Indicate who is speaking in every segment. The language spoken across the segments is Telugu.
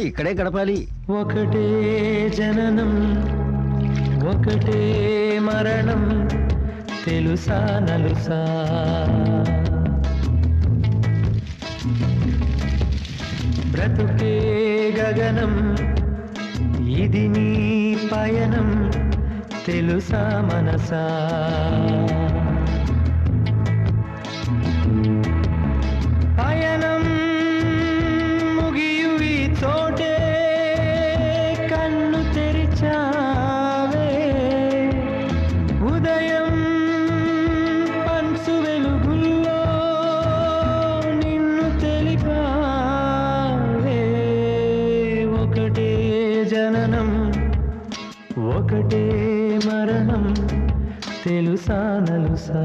Speaker 1: ఇక్కడే గడపాలి.
Speaker 2: ఒకటే జననం ఒకటే మరణం తెలుసా నలుసా, బ్రతుకే గగనం ఇది నీ పయనం తెలుసా మనసా, పయనం ముగియు ఈ చోటే కన్ను తెరిచావే, ఉదయం పంచు వెలుగుల్లో నిన్ను తెలిపావే, ఒకటే జననం ఒకటే మరణం తెలుసా నలుసా.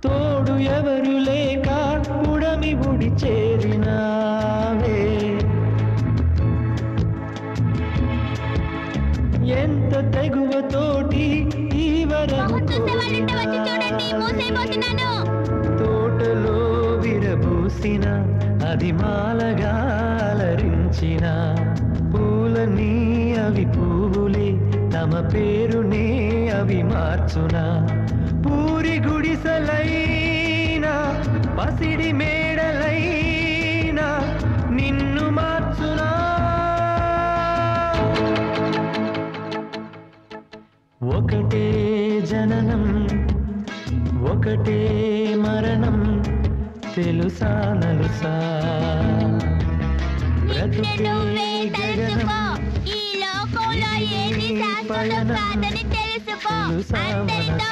Speaker 2: తోడు ఎవరు లేక ఉడమి ఉడి చేరినావే, ఎంత తెగువతోటి ఈ వరము తోటలో విరబూసిన అది మాలగా అలరించిన పూలని అవి పువ్వులే తమ పేరునే అవి మార్చునా, పూరి గుడిసెలైనా పసిడి మేడలైనా నిన్ను మార్చునా, ఒకటే జననం ఒకటే మరణం తెలుసా నలుసా, బ్రతుకే గగనం పయనం తెలుసా మనసా.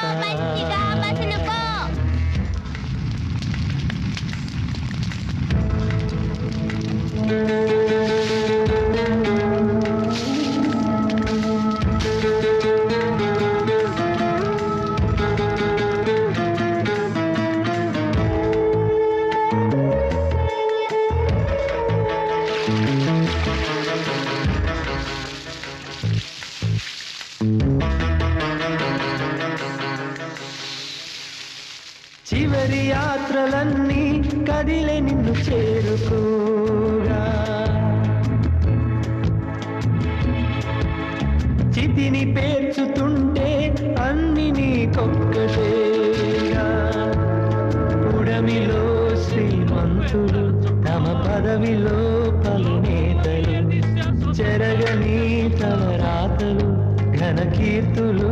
Speaker 2: చివరి యాత్రలన్నీ కదిలే నిన్ను చేరుకోగా, చితిని పేర్చుతుంటే అన్ని నీకొక్కటేగా, పుడమిలో శ్రీమంతులు తమ పదవిలో పలునేతలు చెరగని తమ రాతలు ఘనకీర్తులు